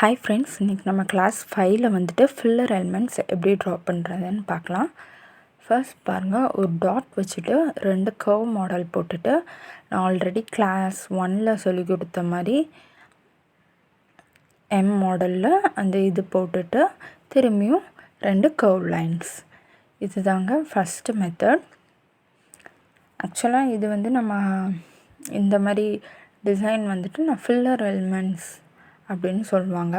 Hi friends, இன்றைக்கி நம்ம class 5ல் வந்துட்டு ஃபில்லர் எலிமெண்ட்ஸ் எப்படி ட்ரா பண்ணுறதுன்னு பார்க்கலாம். ஃபர்ஸ்ட் பாருங்கள், ஒரு டாட் வச்சுட்டு 2 கர்வ் மாடல் போட்டுட்டு நான் ஆல்ரெடி கிளாஸ் 1ல் சொல்லி கொடுத்த மாதிரி எம் மாடலில் அந்த இது போட்டுட்டு திரும்பியும் 2 கர்வ் லைன்ஸ். இது தாங்க ஃபஸ்ட்டு மெத்தட். ஆக்சுவலாக இது வந்து நம்ம இந்த மாதிரி டிசைன் வந்துட்டு நான் ஃபில்லர் எலிமெண்ட்ஸ் அப்படின்னு சொல்லுவாங்க.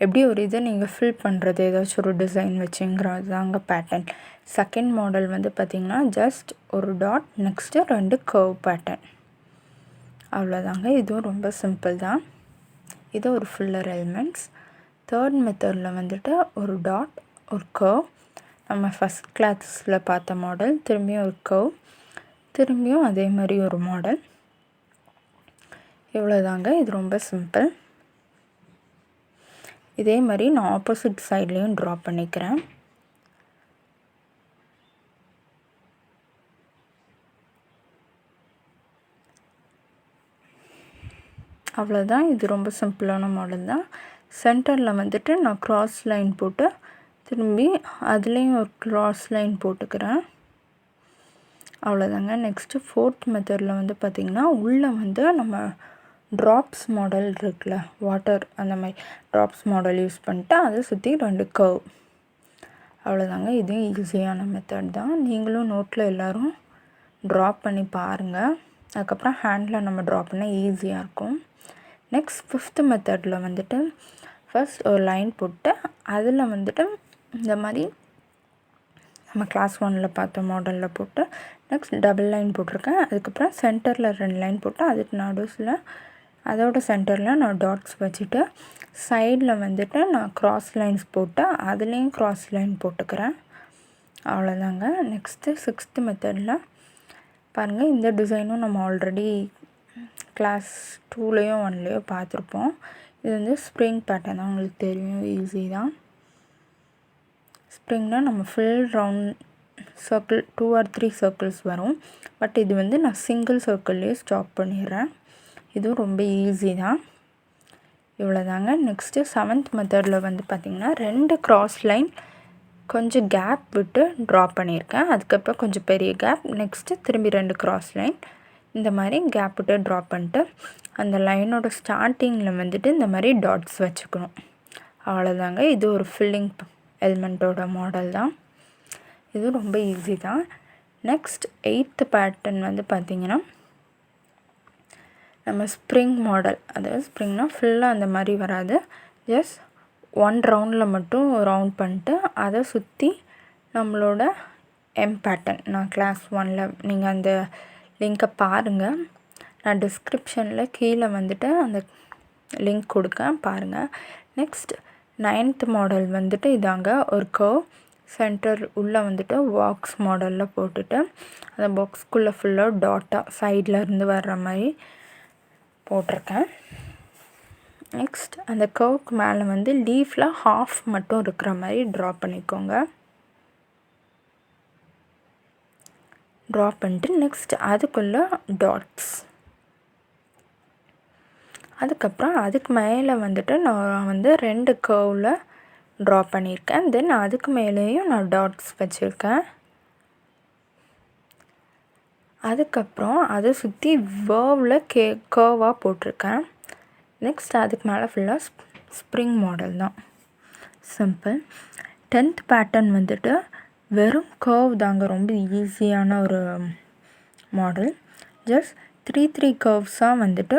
எப்படி ஒரு இதை நீங்கள் ஃபில் பண்ணுறது, ஏதாச்சும் ஒரு டிசைன் வச்சுங்கிறது தாங்க பேட்டர்ன். செகண்ட் மாடல் வந்து பார்த்திங்கன்னா ஜஸ்ட் ஒரு டாட், நெக்ஸ்ட்டு 2 கர்வ் பேட்டர்ன், அவ்வளோதாங்க. இதுவும் ரொம்ப சிம்பிள் தான். இது ஒரு ஃபில்லர் எலிமெண்ட்ஸ். தேர்ட் மெத்தடில் வந்துட்டு ஒரு டாட், ஒரு கர்வ், நம்ம ஃபஸ்ட் கிளாஸில் பார்த்த மாடல், திரும்பியும் ஒரு கர்வ், திரும்பியும் அதே மாதிரி ஒரு மாடல், இவ்வளோதாங்க. இது ரொம்ப சிம்பிள். இதே மாதிரி நான் ஆப்போசிட் சைட்லேயும் ட்ரா பண்ணிக்கிறேன். அவ்வளோதான். இது ரொம்ப சிம்பிளான மாடல் தான். சென்டரில் வந்துட்டு நான் க்ராஸ் லைன் போட்டு திரும்பி அதுலேயும் ஒரு க்ராஸ் லைன் போட்டுக்கிறேன். அவ்வளோதாங்க. நெக்ஸ்ட்டு ஃபோர்த் மெத்தடில் வந்து பார்த்திங்கன்னா உள்ளே வந்து நம்ம ட்ராப்ஸ் மாடல் இருக்குல்ல, வாட்டர் அந்த மாதிரி ட்ராப்ஸ் மாடல் யூஸ் பண்ணிட்டு அதை சுற்றி 2 கர்வ், அவ்வளோதாங்க. இதுவும் ஈஸியான மெத்தட் தான். நீங்களும் நோட்டில் எல்லோரும் ட்ரா பண்ணி பாருங்கள். அதுக்கப்புறம் ஹேண்டில் நம்ம ட்ரா பண்ண ஈஸியாக இருக்கும். நெக்ஸ்ட் ஃபிஃப்த்து மெத்தடில் வந்துட்டு ஃபர்ஸ்ட் ஒரு லைன் போட்டு அதில் வந்துட்டு இந்த மாதிரி நம்ம கிளாஸ் 1ல் பார்த்த மாடலில் போட்டு நெக்ஸ்ட் டபுள் லைன் போட்டிருக்கேன். அதுக்கப்புறம் சென்டரில் 2 லைன் போட்டு அதுக்கு நடுவில் அதோட சென்டரில் நான் டாட்ஸ் வச்சுட்டு சைடில் வந்துட்டு நான் க்ராஸ் லைன்ஸ் போட்டு அதுலேயும் க்ராஸ் லைன் போட்டுக்கிறேன். அவ்வளோதாங்க. நெக்ஸ்ட்டு சிக்ஸ்த்து மெத்தடில் பாருங்கள், இந்த டிசைனும் நம்ம ஆல்ரெடி கிளாஸ் 2லேயும் 1லேயோ பார்த்துருப்போம். இது வந்து ஸ்ப்ரிங் பேட்டர்ன் தான், உங்களுக்கு தெரியும், ஈஸி தான். ஸ்ப்ரிங்னால் நம்ம full round circle 2 or 3 circles வரும். பட் இது வந்து நான் சிங்கிள் சர்க்கிள்லேயே ஸ்டாப் பண்ணிடுறேன். இதுவும் ரொம்ப ஈஸி தான். இவ்வளோதாங்க. நெக்ஸ்ட்டு 7th மெத்தடில் வந்து பார்த்திங்கன்னா 2 க்ராஸ் லைன் கொஞ்சம் கேப் விட்டு ட்ரா பண்ணியிருக்கேன். அதுக்கப்புறம் கொஞ்சம் பெரிய கேப், நெக்ஸ்ட்டு திரும்பி 2 க்ராஸ் லைன், இந்த மாதிரி கேப் விட்டு ட்ரா பண்ணிட்டு அந்த லைனோட ஸ்டார்டிங்கில் வந்துட்டு இந்த மாதிரி டாட்ஸ் வச்சுக்கணும். அவ்வளோதாங்க. இது ஒரு ஃபில்லிங் எலிமெண்ட்டோட மாடல் தான். இது ரொம்ப ஈஸி தான். நெக்ஸ்ட் 8th பேட்டர்ன் வந்து பார்த்திங்கன்னா நம்ம ஸ்ப்ரிங் மாடல், அதாவது ஸ்ப்ரிங்னால் ஃபுல்லாக அந்த மாதிரி வராது, ஜஸ்ட் 1 ரவுண்டில் மட்டும் ரவுண்ட் பண்ணிட்டு அதை சுற்றி நம்மளோட எம் பேட்டர்ன். நான் கிளாஸ் 1ல் நீங்கள் அந்த லிங்க்கை பாருங்கள், நான் டிஸ்கிரிப்ஷனில் கீழே வந்துட்டு அந்த லிங்க் கொடுக்கேன், பாருங்கள். நெக்ஸ்ட் 9th மாடல் வந்துட்டு இதாங்க, ஒரு கர்வ் சென்டர் உள்ளே வந்துட்டு பாக்ஸ் மாடலில் போட்டுட்டு அந்த பாக்ஸ்க்குள்ளே ஃபுல்லாக டாட்டாக சைடில் இருந்து வர்ற மாதிரி போட்டிருக்கேன். நெக்ஸ்ட் அந்த கர்வுக்கு மேலே வந்து லீஃபில் ஹாஃப் மட்டும் இருக்கிற மாதிரி ட்ரா பண்ணிக்கோங்க. ட்ரா பண்ணிட்டு நெக்ஸ்ட் அதுக்குள்ளே டாட்ஸ், அதுக்கப்புறம் அதுக்கு மேலே வந்துட்டு நான் வந்து 2 கர்வில் ட்ரா பண்ணியிருக்கேன். தென் அதுக்கு மேலேயும் நான் டாட்ஸ் வச்சுருக்கேன். அதுக்கப்புறம் அதை சுற்றி வேர்வில் கர்வாக போட்டிருக்கேன். நெக்ஸ்ட் அதுக்கு மேலே ஃபுல்லாக ஸ்ப்ரிங் மாடல் தான், சிம்பிள். 10th பேட்டர்ன் வந்துட்டு வெறும் கர்வ் தாங்க, ரொம்ப ஈஸியான ஒரு மாடல். ஜஸ்ட் 3 கர்வ்ஸாக வந்துட்டு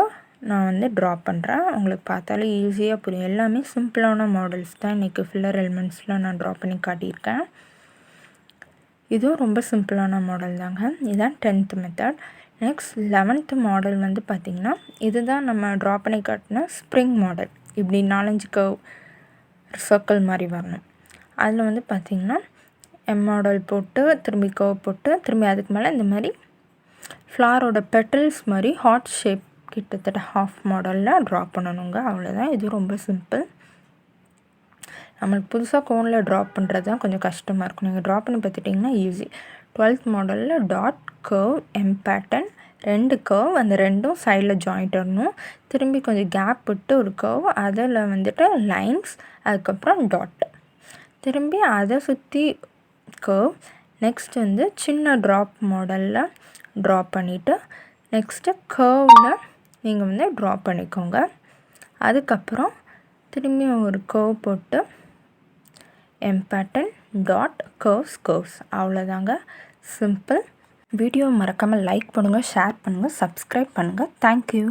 நான் வந்து ட்ரா பண்ணுறேன். உங்களுக்கு பார்த்தாலே ஈஸியாக புரியும். எல்லாமே சிம்பிளான மாடல்ஸ் தான் இன்றைக்கி ஃபில்லர் எலிமெண்ட்ஸில் நான் ட்ரா பண்ணி காட்டியிருக்கேன். இதுவும் ரொம்ப சிம்பிளான மாடல் தாங்க. இதுதான் 10th method. Next 11th model வந்து பார்த்திங்கன்னா இதுதான் நம்ம ட்ரா பண்ணி காட்டின ஸ்ப்ரிங் மாடல். இப்படி 4-5 கர்வ் சர்க்கிள் மாதிரி வரணும். அதில் வந்து பார்த்திங்கன்னா எம் மாடல் போட்டு திரும்பி கர்வ் போட்டு திரும்பி அதுக்கு மேலே இந்த மாதிரி ஃப்ளாரோட பெட்டல்ஸ் மாதிரி ஹார்ட் ஷேப் கிட்டத்தட்ட ஹாஃப் மாடலில் ட்ரா பண்ணணுங்க. அவ்வளோதான். இது ரொம்ப சிம்பிள். நம்மளுக்கு புதுசாக கோனில் ட்ரா பண்ணுறது தான் கொஞ்சம் கஷ்டமாக இருக்கும். நீங்கள் ட்ரா பண்ணி பார்த்துட்டிங்கன்னா ஈஸி. 12th மாடலில் dot, curve, M pattern, 2 curve, அந்த 2ம் சைடில் ஜாயிண்ட் வரணும். திரும்பி கொஞ்சம் கேப் விட்டு ஒரு கர்வ், அதில் வந்துட்டு லைன்ஸ், அதுக்கப்புறம் டாட். திரும்பி அதை சுற்றி கர்வ். நெக்ஸ்ட் வந்து சின்ன ட்ராப் மாடலில் ட்ரா பண்ணிவிட்டு நெக்ஸ்ட்டு கர்வில் நீங்கள் வந்து ட்ரா பண்ணிக்கோங்க. அதுக்கப்புறம் திரும்பி ஒரு கர்வ் போட்டு பேட்டர்ன் டாட் கர்வ்ஸ் அவ்வளோதாங்க. சிம்பிள். வீடியோ மறக்காமல் லைக் பண்ணுங்கள், ஷேர் பண்ணுங்கள், சப்ஸ்கிரைப் பண்ணுங்கள். தேங்க்யூ.